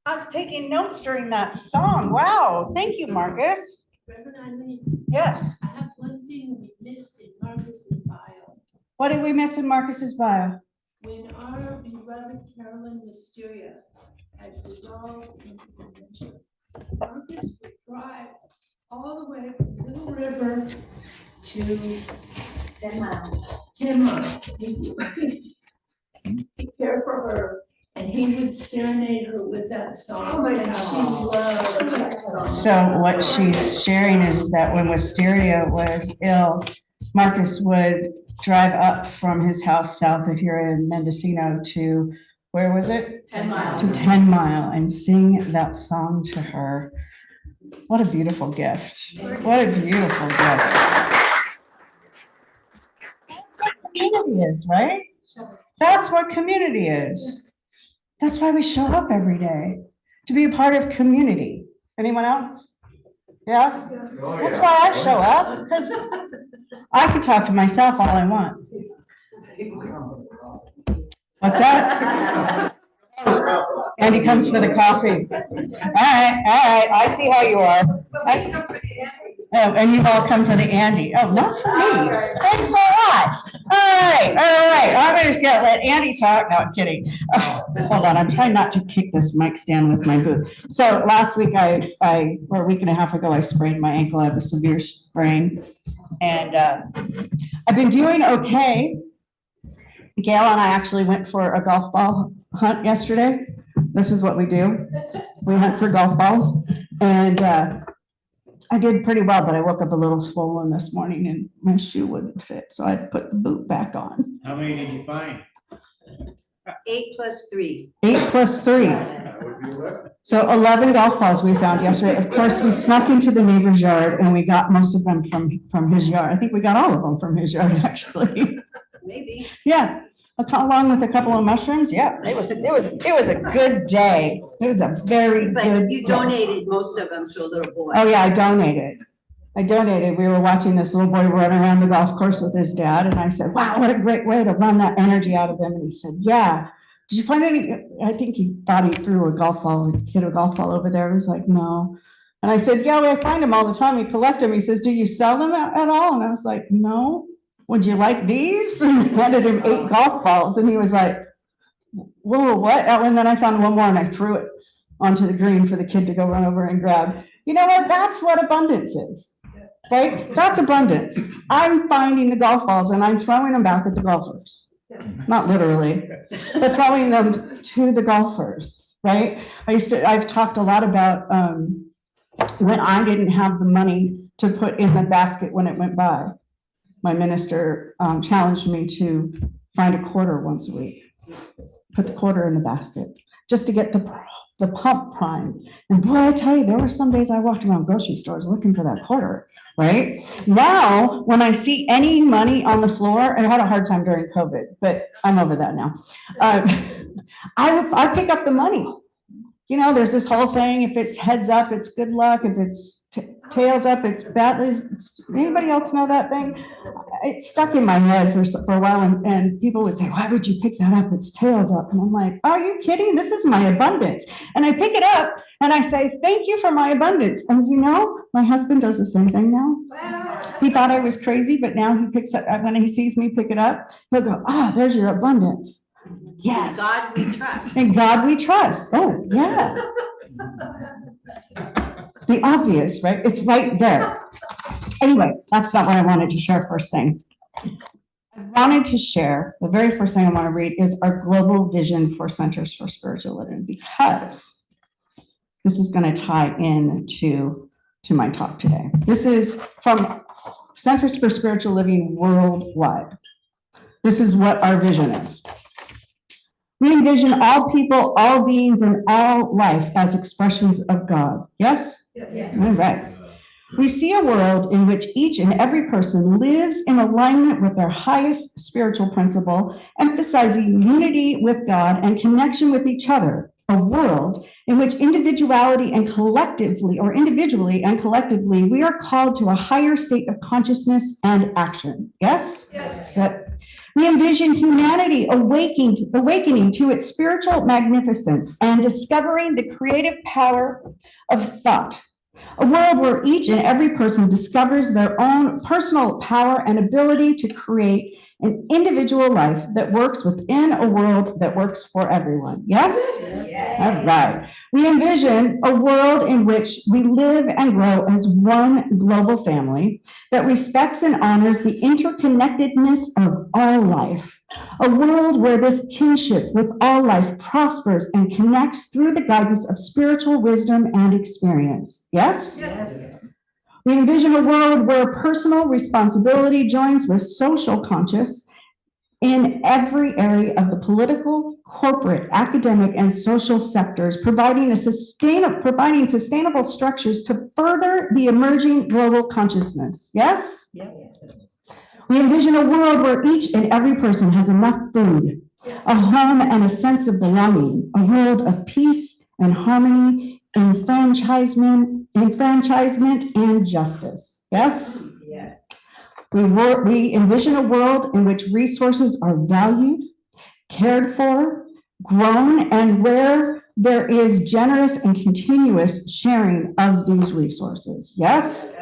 I was taking notes during that song. Wow. Thank you, Marcus. Reverend Eileen, Yes. I have one thing we missed in Marcus's bio. What did we miss in Marcus's bio? When our beloved Carolyn Mysteria had dissolved into dementia, Marcus would drive all the way from Little River to 10 Mile. 10 Mile. To care for her. And he would serenade her with that song. Oh my God. She loved that song. So what she's sharing is that when Wisteria was ill, Marcus would drive up from his house south of here in Mendocino to, where was it? 10 Mile. To 10 Mile and sing that song to her. What a beautiful gift. What a beautiful gift. That's what community is, right? That's what community is. That's why we show up every day, to be a part of community. Anyone else? Yeah? That's why I show up, because I can talk to myself all I want. What's that? Andy comes for the coffee. All right, I see how you are. Oh, and you all come for the Andy. Oh, not for me. Thanks a lot. All right. I'm just gonna let Andy talk. No, I'm kidding. Oh, hold on, I'm trying not to kick this mic stand with my boot. So last week, or a week and a half ago, I sprained my ankle. I have a severe sprain, and I've been doing okay. Gail and I actually went for a golf ball hunt yesterday. This is what we do. We hunt for golf balls, and I did pretty well, but I woke up a little swollen this morning and my shoe wouldn't fit, so I had to put the boot back on. How many did you find? 8 plus 3. 8 plus 3. So 11 golf balls we found yesterday. Of course, we snuck into the neighbor's yard and we got most of them from his yard. I think we got all of them from his yard, actually. Maybe. Yeah, along with a couple of mushrooms. Yeah, it was a good day. It was a very But good you day. donated most of them to a little boy. Oh yeah, I donated. We were watching this little boy run around the golf course with his dad, and I said, "Wow, what a great way to run that energy out of him." And he said, "Yeah. Did you find any?" I think he thought he threw a golf ball, hit a golf ball over there. He was like, "No." And I said, "Yeah, I find them all the time. We collect them." He says, "Do you sell them at all?" And I was like, "No." "Would you like these?" And I handed him 8 golf balls, and he was like, "Whoa, what?" And then I found one more, and I threw it onto the green for the kid to go run over and grab. You know what? That's what abundance is. Right? That's abundance. I'm finding the golf balls and I'm throwing them back at the golfers. Not literally, but throwing them to the golfers, right? I've talked a lot about when I didn't have the money to put in the basket when it went by. My minister challenged me to find a quarter once a week, put the quarter in the basket, just to get the pump primed. And boy, I tell you, there were some days I walked around grocery stores looking for that quarter. Right now, when I see any money on the floor, and I had a hard time during COVID, but I'm over that now. I pick up the money. You know, there's this whole thing. If it's heads up, it's good luck. If it's tails up, it's bad. Anybody else know that thing? It stuck in my head for a while, and people would say, "Why would you pick that up? It's tails up." And I'm like, "Are you kidding? This is my abundance." And I pick it up and I say, "Thank you for my abundance." And you know, my husband does the same thing now. He thought I was crazy, but now he picks up, when he sees me pick it up, he'll go, "Ah, there's your abundance." Yes. God we trust. In God we trust. Oh, yeah. The obvious, right? It's right there. Anyway, that's not what I wanted to share first thing. I wanted to share, the very first thing I want to read is our global vision for Centers for Spiritual Living, because this is going to tie in to my talk today. This is from Centers for Spiritual Living worldwide. This is what our vision is. We envision all people, all beings, and all life as expressions of God. Yes? Yes. All right. We see a world in which each and every person lives in alignment with their highest spiritual principle, emphasizing unity with God and connection with each other. A world in which individually and collectively, we are called to a higher state of consciousness and action. Yes? Yes. Yes. We envision humanity awakening to its spiritual magnificence and discovering the creative power of thought. A world where each and every person discovers their own personal power and ability to create an individual life that works within a world that works for everyone. Yes? All right. We envision a world in which we live and grow as one global family that respects and honors the interconnectedness of all life. A world where this kinship with all life prospers and connects through the guidance of spiritual wisdom and experience. Yes? Yes. We envision a world where personal responsibility joins with social conscience in every area of the political, corporate, academic, and social sectors, providing sustainable structures to further the emerging global consciousness. Yes? We envision a world where each and every person has enough food, a home, and a sense of belonging, a world of peace and harmony, enfranchisement and justice. Yes? Yes. We envision a world in which resources are valued, cared for, grown, and where there is generous and continuous sharing of these resources. Yes?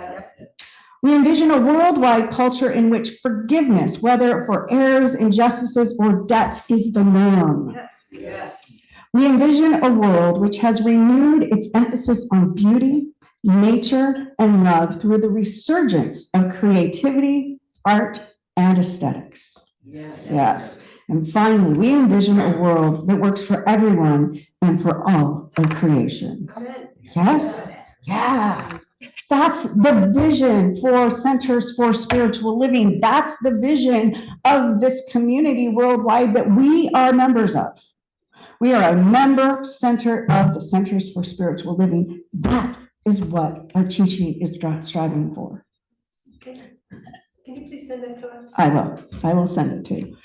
We envision a worldwide culture in which forgiveness, whether for errors, injustices, or debts, is the norm. Yes. We envision a world which has renewed its emphasis on beauty, nature, and love through the resurgence of creativity, art, and aesthetics. Yes. And finally, we envision a world that works for everyone and for all of creation. Yes? Yeah. That's the vision for Centers for Spiritual Living. That's the vision of this community worldwide that we are members of. We are a member center of the Centers for Spiritual Living. That is what our teaching is striving for. Can you please send that to us? I will send it to you.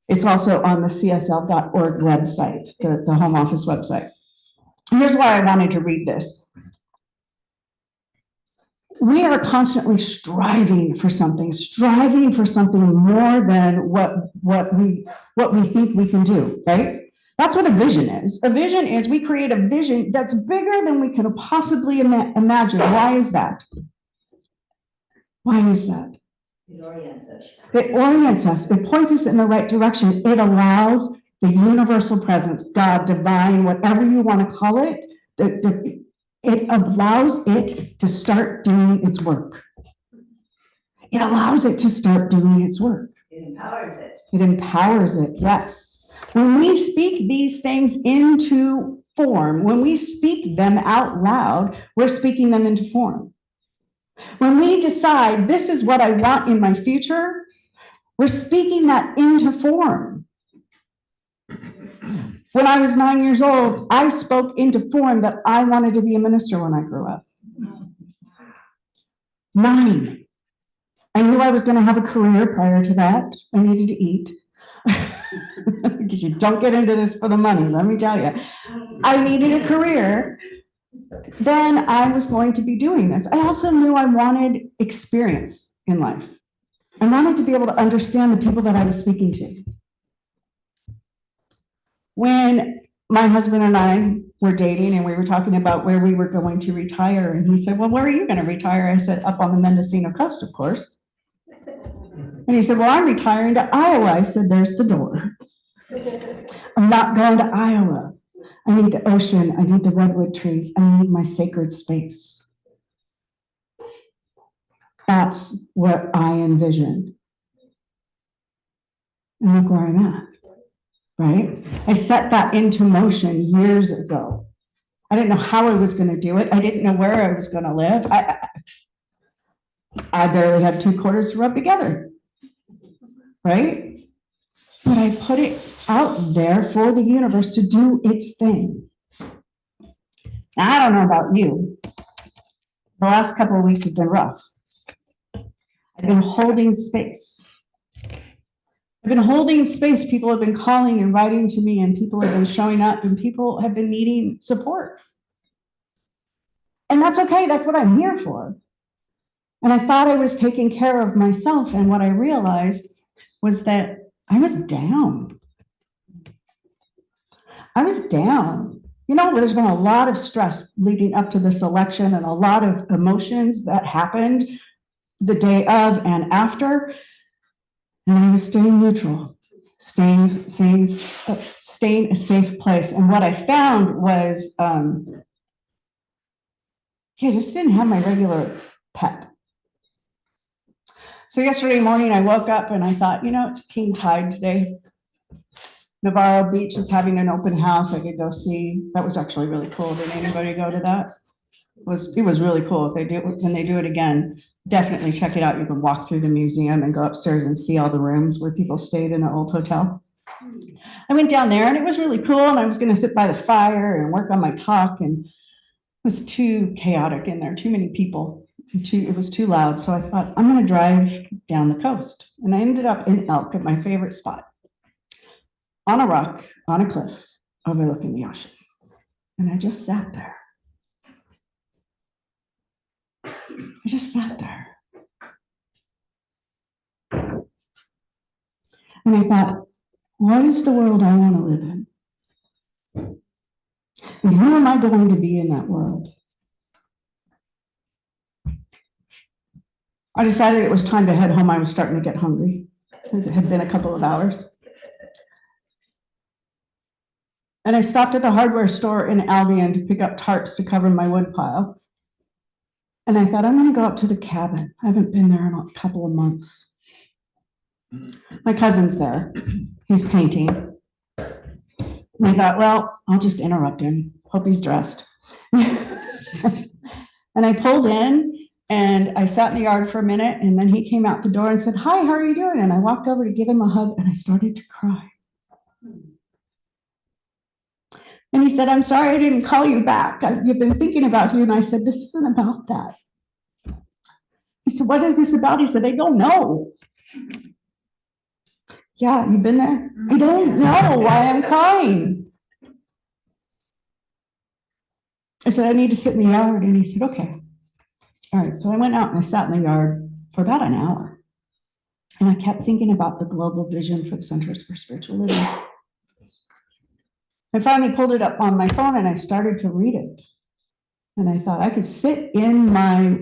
It's also on the csl.org website, the home office website. Here's why I wanted to read this. We are constantly striving for something more than what we think we can do, right? That's what a vision is. A vision is we create a vision that's bigger than we can possibly imagine. Why is that? Why is that? It orients us. It orients us. It points us in the right direction. It allows the universal presence, God, divine, whatever you want to call it, it allows it to start doing its work. It allows it to start doing its work. It empowers it. It empowers it, yes. When we speak these things into form, when we speak them out loud, we're speaking them into form. When we decide this is what I want in my future, we're speaking that into form. When I was 9 years old, I spoke into form that I wanted to be a minister when I grew up. 9. I knew I was going to have a career prior to that. I needed to eat. Because you don't get into this for the money, let me tell you. I needed a career. Then I was going to be doing this. I also knew I wanted experience in life. I wanted to be able to understand the people that I was speaking to. When my husband and I were dating and we were talking about where we were going to retire, and he said, well, where are you going to retire? I said, up on the Mendocino coast, of course. And he said, well, I'm retiring to Iowa. I said, there's the door. I'm not going to Iowa. I need the ocean. I need the redwood trees. I need my sacred space. That's what I envisioned. And look where I'm at, right? I set that into motion years ago. I didn't know how I was going to do it. I didn't know where I was going to live. I barely had 2 quarters to rub together, right? But I put it out there for the universe to do its thing. Now, I don't know about you. The last couple of weeks have been rough. I've been holding space. I've been holding space. People have been calling and writing to me, and people have been showing up, and people have been needing support. And that's okay. That's what I'm here for. And I thought I was taking care of myself. And what I realized was that I was down. I was down. You know, there's been a lot of stress leading up to this election and a lot of emotions that happened the day of and after. And I was staying neutral, staying a safe place. And what I found was, I just didn't have my regular pep. So yesterday morning, I woke up and I thought, you know, it's king tide today. Navarro Beach is having an open house I could go see. That was actually really cool. Did anybody go to that? It was really cool. If they do, when they do it again, definitely check it out. You can walk through the museum and go upstairs and see all the rooms where people stayed in the old hotel. I went down there and it was really cool. And I was going to sit by the fire and work on my talk, and it was too chaotic in there, too many people. It was too loud. So I thought, I'm going to drive down the coast. And I ended up in Elk at my favorite spot, on a rock, on a cliff, overlooking the ocean. And I just sat there. I just sat there. And I thought, what is the world I want to live in? And who am I going to be in that world? I decided it was time to head home. I was starting to get hungry, because it had been a couple of hours. And I stopped at the hardware store in Albion to pick up tarps to cover my wood pile. And I thought, I'm going to go up to the cabin. I haven't been there in a couple of months. My cousin's there. He's painting. And I thought, well, I'll just interrupt him. Hope he's dressed. And I pulled in and I sat in the yard for a minute, and then he came out the door and said, hi, how are you doing? And I walked over to give him a hug and I started to cry. And he said, I'm sorry I didn't call you back. You've been thinking about you. And I said, this isn't about that. He said, what is this about? He said, I don't know. Yeah, you've been there? I don't know why I'm crying. I said, I need to sit in the yard. And he said, okay. All right. So I went out and I sat in the yard for about an hour. And I kept thinking about the global vision for the Centers for Spiritual Living. I finally pulled it up on my phone and I started to read it. And I thought I could sit in my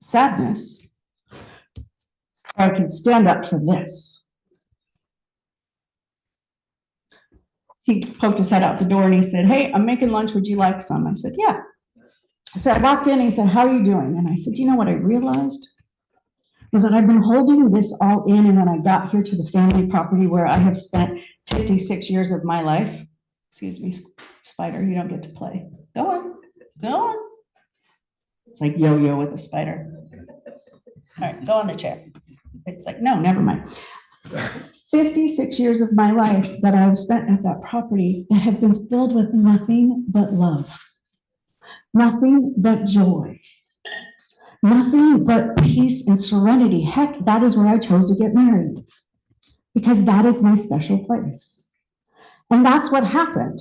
sadness, or I can stand up for this. He poked his head out the door and he said, hey, I'm making lunch. Would you like some? I said, yeah. So I walked in and he said, how are you doing? And I said, you know what I realized? Was that I've been holding this all in. And when I got here to the family property where I have spent 56 years of my life, excuse me, spider, you don't get to play. Go on, go on. It's like yo-yo with a spider. All right, go on the chair. It's like, no, never mind. 56 years of my life that I've spent at that property that have been filled with nothing but love, nothing but joy, nothing but peace and serenity. Heck, that is where I chose to get married, because that is my special place. And that's what happened,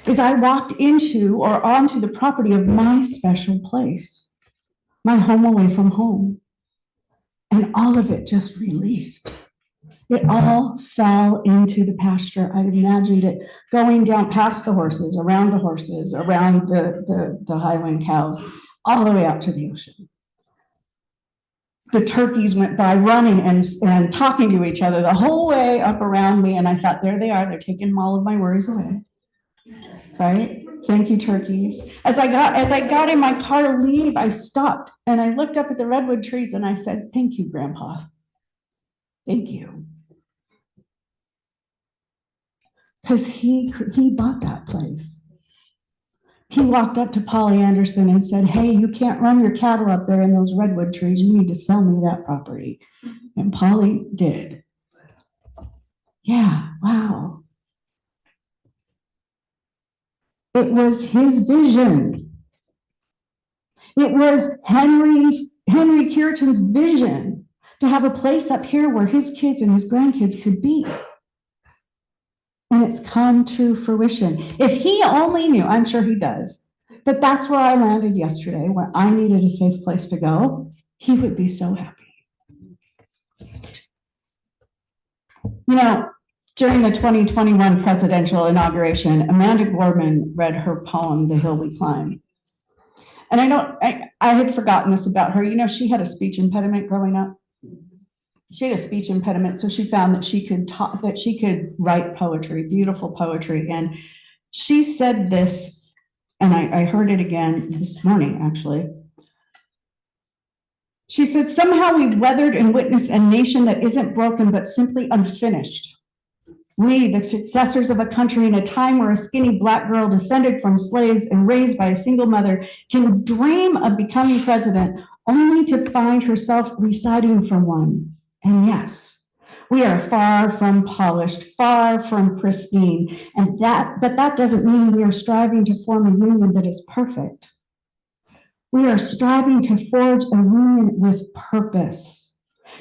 is I walked into or onto the property of my special place, my home away from home. And all of it just released. It all fell into the pasture. I imagined it going down past the horses, around the Highland cows, all the way out to the ocean. The turkeys went by running and talking to each other the whole way up around me. And I thought, there they are. They're taking all of my worries away. Right? Thank you, turkeys. As I got in my car to leave, I stopped and I looked up at the redwood trees and I said, thank you, Grandpa. Thank you. Because he bought that place. He walked up to Polly Anderson and said, hey, you can't run your cattle up there in those redwood trees. You need to sell me that property. And Polly did. Yeah, wow. It was his vision. It was Henry Cureton's vision to have a place up here where his kids and his grandkids could be. And it's come to fruition. If he only knew, I'm sure he does, that that's where I landed yesterday, where I needed a safe place to go, he would be so happy. You know, during the 2021 presidential inauguration, Amanda Gorman read her poem, The Hill We Climb. And I had forgotten this about her. You know, she had a speech impediment growing up. She had a speech impediment, so she found that she could talk, that she could write poetry, beautiful poetry. And she said this, and I heard it again this morning, actually. She said, somehow we've weathered and witnessed a nation that isn't broken, but simply unfinished. We, the successors of a country in a time where a skinny Black girl descended from slaves and raised by a single mother, can dream of becoming president only to find herself reciting from one. And yes, we are far from polished, far from pristine, but that doesn't mean we are striving to form a union that is perfect. We are striving to forge a union with purpose,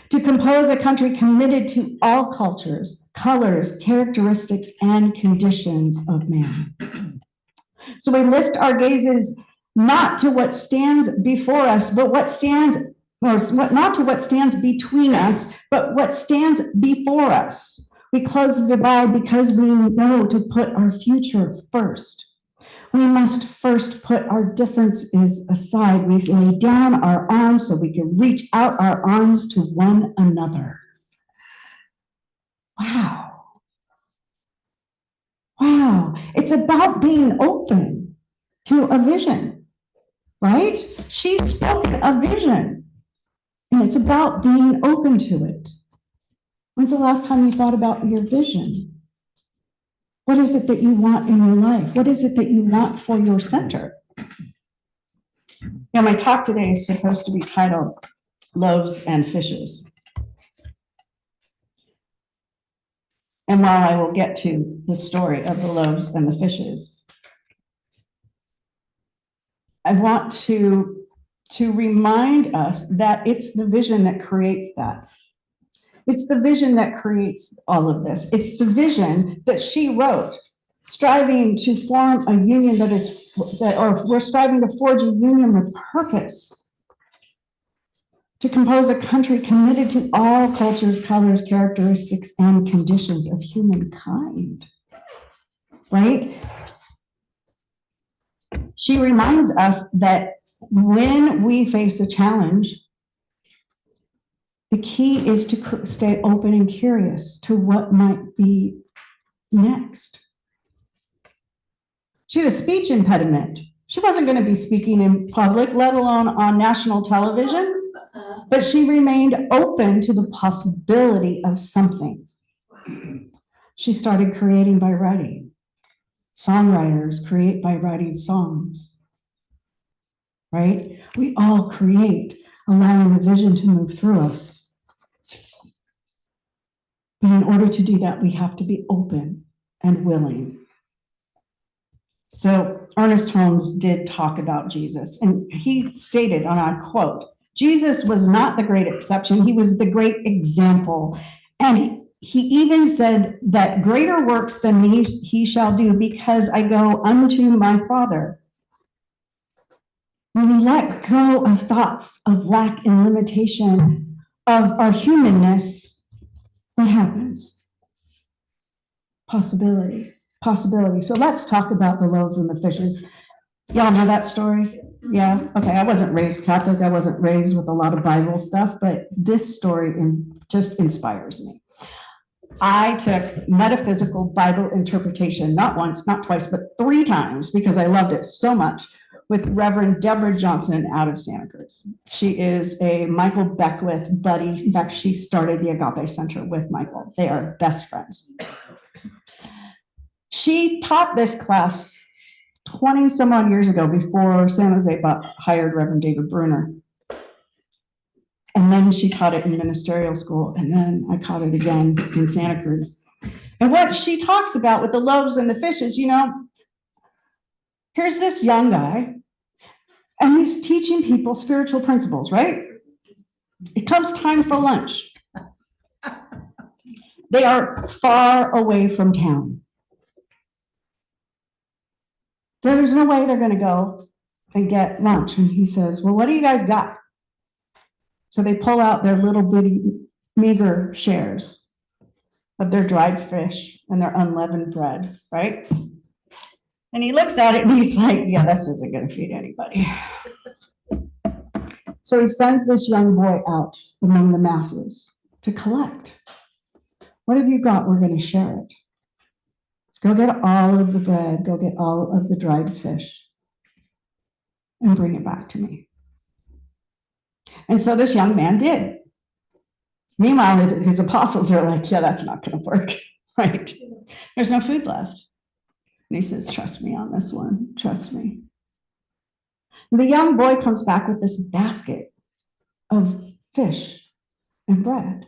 to compose a country committed to all cultures, colors, characteristics, and conditions of man. So we lift our gazes not to what stands before us, but not to what stands between us, but what stands before us. We close the divide because we know to put our future first. We must first put our differences aside. We lay down our arms so we can reach out our arms to one another. Wow. Wow. It's about being open to a vision, right? She spoke a vision, and it's about being open to it. When's the last time you thought about your vision? What is it that you want in your life? What is it that you want for your center? Yeah, my talk today is supposed to be titled Loaves and Fishes. And while I will get to the story of the loaves and the fishes, I want to remind us that it's the vision that creates that. It's the vision that creates all of this. It's the vision that she wrote, striving to form a union we're striving to forge a union with purpose, to compose a country committed to all cultures, colors, characteristics, and conditions of humankind, right? She reminds us that when we face a challenge, the key is to stay open and curious to what might be next. She had a speech impediment. She wasn't going to be speaking in public, let alone on national television, but she remained open to the possibility of something. She started creating by writing. Songwriters create by writing songs, right? We all create, allowing the vision to move through us. But in order to do that, we have to be open and willing. So Ernest Holmes did talk about Jesus, and he stated, and I quote, Jesus was not the great exception, he was the great example. And he even said that greater works than these he shall do because I go unto my Father. When we let go of thoughts of lack and limitation of our humanness, what happens? Possibility. So let's talk about the loaves and the fishes. Y'all know that story? Yeah, okay, I wasn't raised Catholic, I wasn't raised with a lot of Bible stuff, but this story just inspires me. I took metaphysical Bible interpretation, not once, not twice, but 3 times, because I loved it so much, with Reverend Deborah Johnson out of Santa Cruz. She is a Michael Beckwith buddy. In fact, she started the Agape Center with Michael. They are best friends. She taught this class 20 some odd years ago before San Jose hired Reverend David Bruner. And then she taught it in ministerial school, and then I taught it again in Santa Cruz. And what she talks about with the loaves and the fishes, here's this young guy, and he's teaching people spiritual principles, right? It comes time for lunch. They are far away from town. There's no way they're going to go and get lunch. And he says, well, what do you guys got? So they pull out their little bitty meager shares. of their dried fish and their unleavened bread, right? And he looks at it and he's like, yeah, this isn't going to feed anybody. So he sends this young boy out among the masses to collect. What have you got? We're going to share it. Go get all of the bread, go get all of the dried fish, and bring it back to me. And so this young man did. Meanwhile, his apostles are like, yeah, that's not going to work, right? There's no food left. And he says, trust me on this one, trust me. And the young boy comes back with this basket of fish and bread.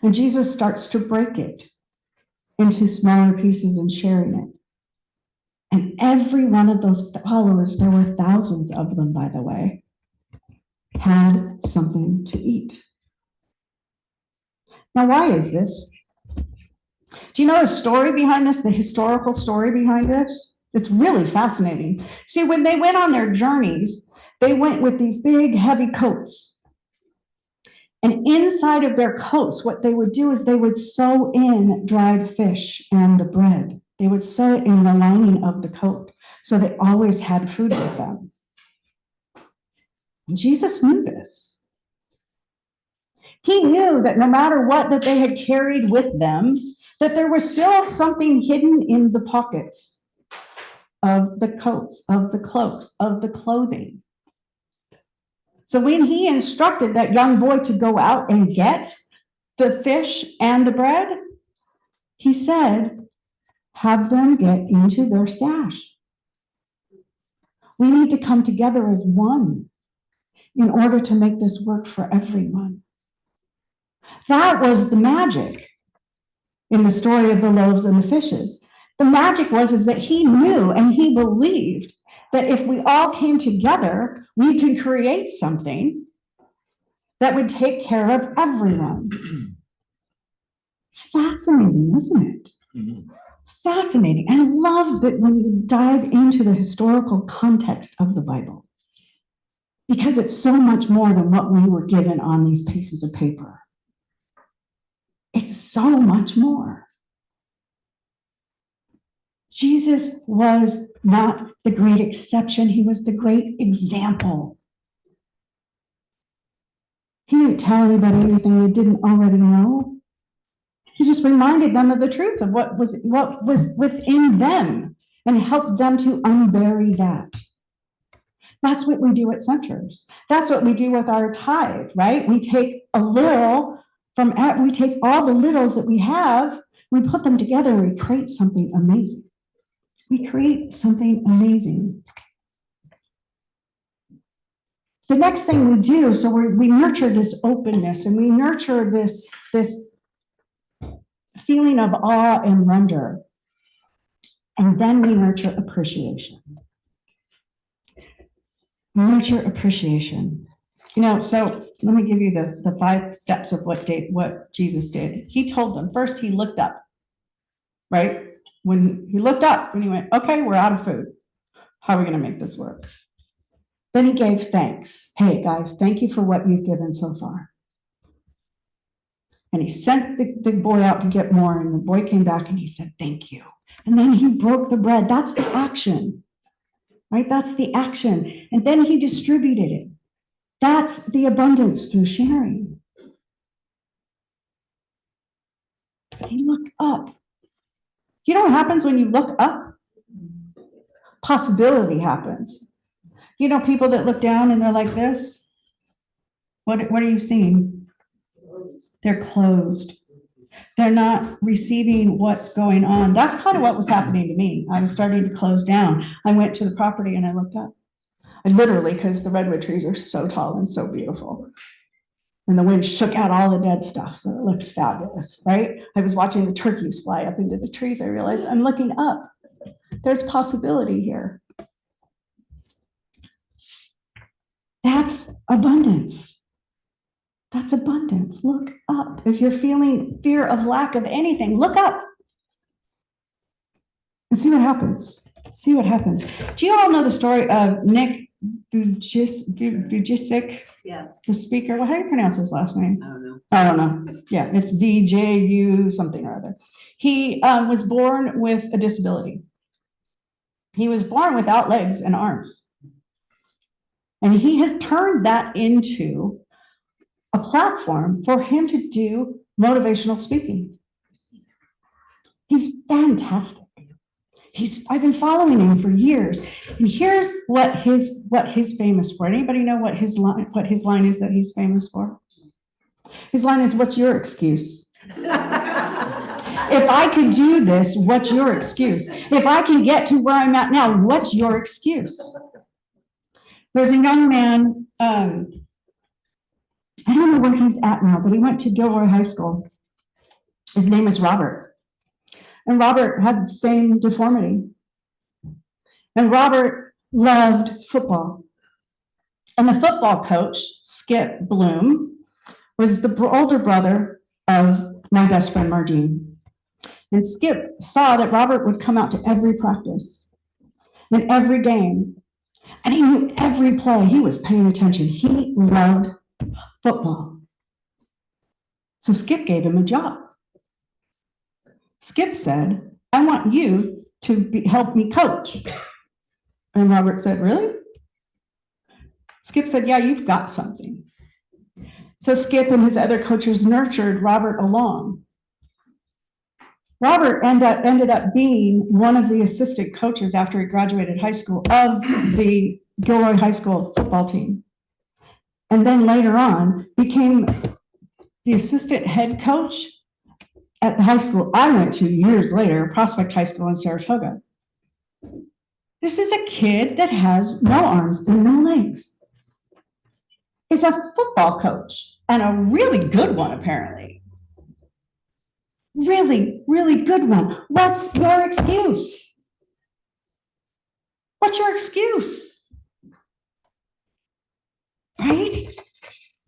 And Jesus starts to break it into smaller pieces and sharing it. And every one of those followers, there were thousands of them, by the way, had something to eat. Now, why is this? Do you know the story behind this, the historical story behind this? It's really fascinating. See, when they went on their journeys, they went with these big, heavy coats. And inside of their coats, what they would do is they would sew in dried fish and the bread. They would sew it in the lining of the coat. So they always had food with them. And Jesus knew this. He knew that no matter what that they had carried with them, that there was still something hidden in the pockets of the coats, of the cloaks, of the clothing. So when he instructed that young boy to go out and get the fish and the bread, he said, have them get into their stash. We need to come together as one in order to make this work for everyone. That was the magic in the story of the loaves and the fishes. The magic is that he knew and he believed that if we all came together, we could create something that would take care of everyone. Fascinating, isn't it? Mm-hmm. Fascinating. And I love that when you dive into the historical context of the Bible, because it's so much more than what we were given on these pieces of paper. It's so much more. Jesus was not the great exception. He was the great example. He didn't tell anybody anything they didn't already know. He just reminded them of the truth of what was within them and helped them to unbury that. That's what we do at centers. That's what we do with our tithe, right? We take a little we take all the littles that we have, we put them together and we create something amazing. We create something amazing. The next thing we do, so we nurture this openness and we nurture this feeling of awe and wonder. And then we nurture appreciation. Nurture appreciation. So let me give you the 5 steps of what Jesus did. He told them, first he looked up, right? When he looked up and he went, okay, we're out of food. How are we going to make this work? Then he gave thanks. Hey, guys, thank you for what you've given so far. And he sent the boy out to get more, and the boy came back and he said, thank you. And then he broke the bread. That's the action, right? That's the action. And then he distributed it. That's the abundance through sharing. He looked up. You know what happens when you look up? Possibility happens. You know people that look down and they're like this? What are you seeing? They're closed. They're not receiving what's going on. That's kind of what was happening to me. I was starting to close down. I went to the property and I looked up. I literally, because the redwood trees are so tall and so beautiful. And the wind shook out all the dead stuff, so it looked fabulous, right? I was watching the turkeys fly up into the trees. I realized I'm looking up. There's possibility here. That's abundance. That's abundance. Look up. If you're feeling fear of lack of anything, look up and see what happens. See what happens. Do you all know the story of Nick Vujicic, Yeah. the speaker. Well, how do you pronounce his last name? I don't know. I don't know. Yeah, it's VJU something or other. He was born with a disability. He was born without legs and arms. And he has turned that into a platform for him to do motivational speaking. He's fantastic. I've been following him for years. And here's what he's famous for. Anybody know what his line is that he's famous for? His line is, "What's your excuse? If I could do this, what's your excuse? If I can get to where I'm at now, what's your excuse?" There's a young man, I don't know where he's at now, but he went to Gilroy High School. His name is Robert. And Robert had the same deformity. And Robert loved football. And the football coach, Skip Bloom, was the older brother of my best friend, Margene. And Skip saw that Robert would come out to every practice and every game. And he knew every play. He was paying attention. He loved football. So Skip gave him a job. Skip said, "I want you to help me coach." And Robert said, "Really?" Skip said, "Yeah, you've got something." So Skip and his other coaches nurtured Robert along. Robert ended up being one of the assistant coaches after he graduated high school of the Gilroy High School football team. And then later on became the assistant head coach at the high school I went to years later, Prospect High School in Saratoga. This is a kid that has no arms and no legs. Is a football coach, and a really good one, apparently. Really, really good one. What's your excuse? What's your excuse? Right?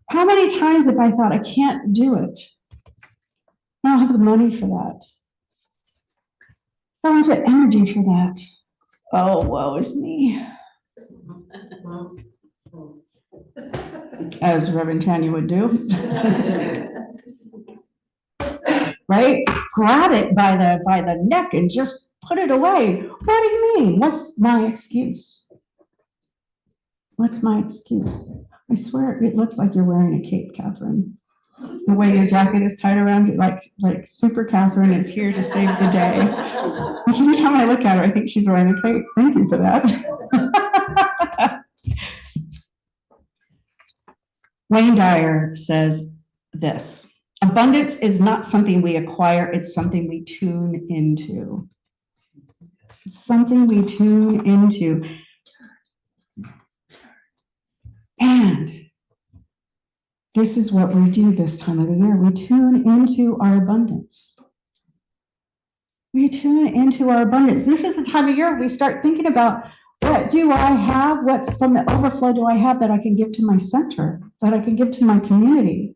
How many times have I thought, I can't do it? I don't have the money for that. I don't have the energy for that. Oh, woe is me. As Reverend Tanya would do. Right? Grab it by the neck and just put it away. What do you mean? What's my excuse? What's my excuse? I swear it looks like you're wearing a cape, Catherine. The way your jacket is tied around you, like Super Catherine is here to save the day. Every time I look at her, I think she's wearing a cape. Thank you for that. Wayne Dyer says this: abundance is not something we acquire, it's something we tune into. It's something we tune into. And this is what we do this time of the year. We tune into our abundance. We tune into our abundance. This is the time of year we start thinking about, what do I have? What from the overflow do I have that I can give to my center, that I can give to my community,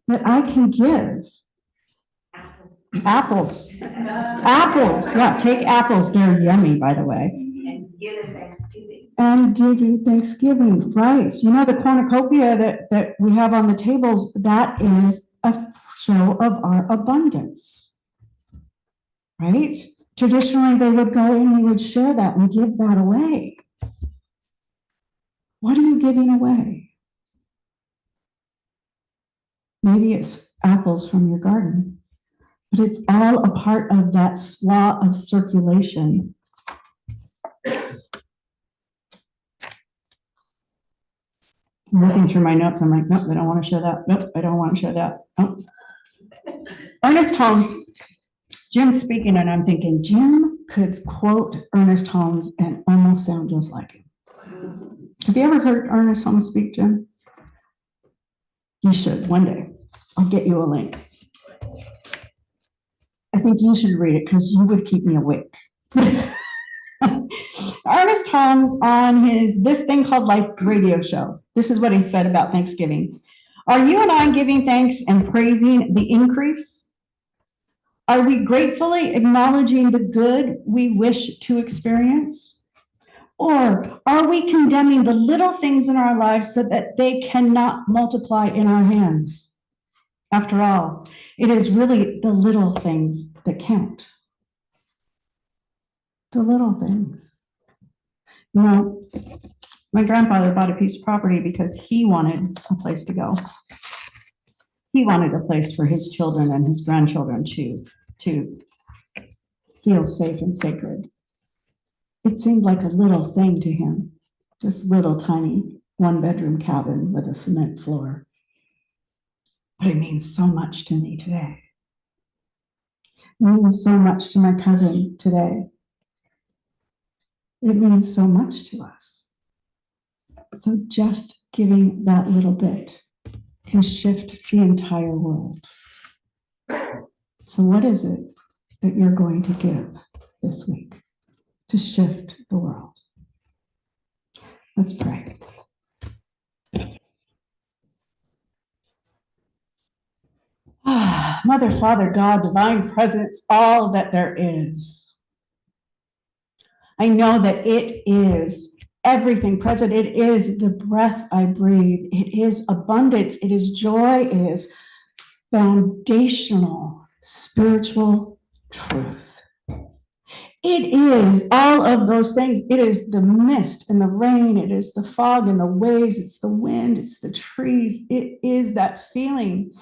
that I can give? Apples. Apples. Yeah, take apples. They're yummy, by the way. And give it Thanksgiving. And giving Thanksgiving, right? You know, the cornucopia that we have on the tables, that is a show of our abundance, right? Traditionally, they would go and they would share that and give that away. What are you giving away? Maybe it's apples from your garden, but it's all a part of that law of circulation. I'm looking through my notes. I'm like, nope, I don't want to share that. Nope, I don't want to share that. Nope. Ernest Holmes, Jim's speaking, and I'm thinking, Jim could quote Ernest Holmes and almost sound just like him. Have you ever heard Ernest Holmes speak, Jim? You should one day. I'll get you a link. I think you should read it because you would keep me awake. Ernest Holmes on his This Thing Called Life radio show. This is what he said about Thanksgiving. Are you and I giving thanks and praising the increase? Are we gratefully acknowledging the good we wish to experience? Or are we condemning the little things in our lives so that they cannot multiply in our hands? After all, it is really the little things that count. The little things. You know, my grandfather bought a piece of property because he wanted a place to go. He wanted a place for his children and his grandchildren to feel safe and sacred. It seemed like a little thing to him, this little tiny one-bedroom cabin with a cement floor. But it means so much to me today. It means so much to my cousin today. It means so much to us. So just giving that little bit can shift the entire world. So what is it that you're going to give this week to shift the world? Let's pray. Mother, Father, God, divine presence, all that there is. I know that it is everything present. It is the breath I breathe. It is abundance. It is joy. It is foundational spiritual truth. It is all of those things. It is the mist and the rain. It is the fog and the waves. It's the wind. It's the trees. It is that feeling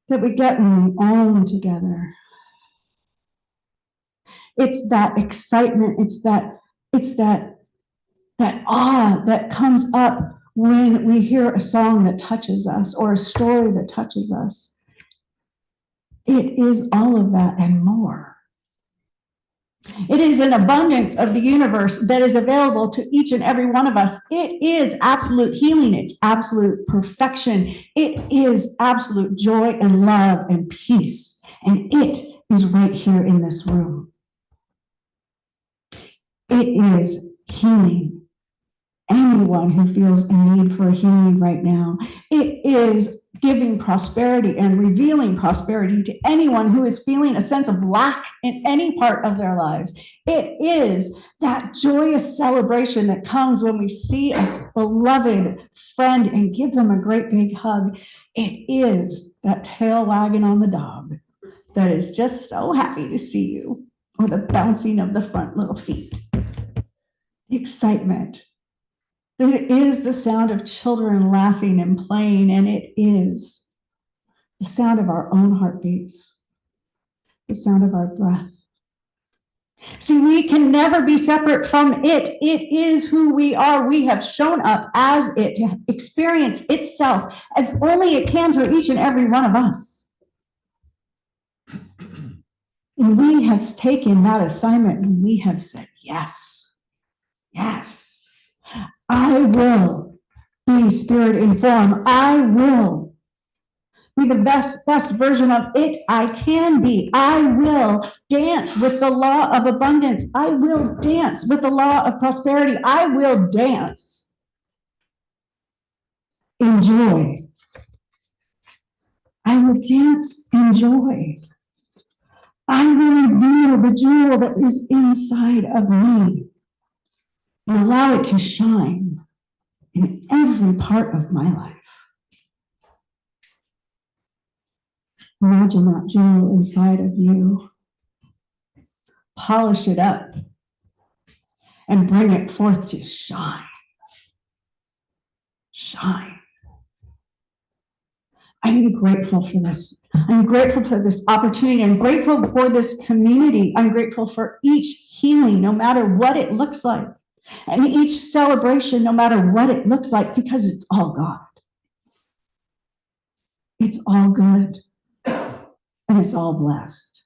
that we get when we own together. It's that excitement. It's that awe that comes up when we hear a song that touches us or a story that touches us. It is all of that and more. It is an abundance of the universe that is available to each and every one of us. It is absolute healing. It's absolute perfection. It is absolute joy and love and peace. And it is right here in this room. It is healing anyone who feels a need for healing right now. It is giving prosperity and revealing prosperity to anyone who is feeling a sense of lack in any part of their lives. It is that joyous celebration that comes when we see a beloved friend and give them a great big hug. It is that tail wagging on the dog that is just so happy to see you, or the bouncing of the front little feet. The excitement. It is the sound of children laughing and playing, and it is the sound of our own heartbeats, the sound of our breath. See, we can never be separate from it. It is who we are. We have shown up as it to experience itself as only it can for each and every one of us. And we have taken that assignment and we have said, yes, yes, I will be spirit informed. I will be the best version of it I can be. I will dance with the law of abundance. I will dance with the law of prosperity. I will dance in joy. I will dance in joy. I will reveal the jewel that is inside of me and allow it to shine in every part of my life. Imagine that jewel inside of you. Polish it up and bring it forth to shine. Shine. I'm grateful for this. I'm grateful for this opportunity. I'm grateful for this community. I'm grateful for each healing, no matter what it looks like, and each celebration, no matter what it looks like, because it's all God. It's all good, and it's all blessed.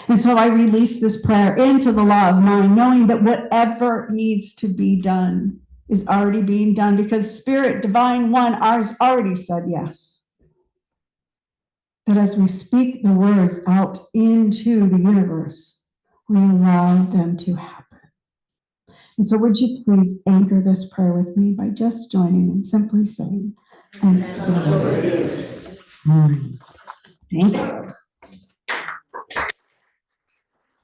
And so I release this prayer into the law of mind, knowing that whatever needs to be done is already being done, because Spirit Divine One ours already said yes. That as we speak the words out into the universe, we allow them to happen. And so would you please anchor this prayer with me by just joining and simply saying, and so it is. Thank you.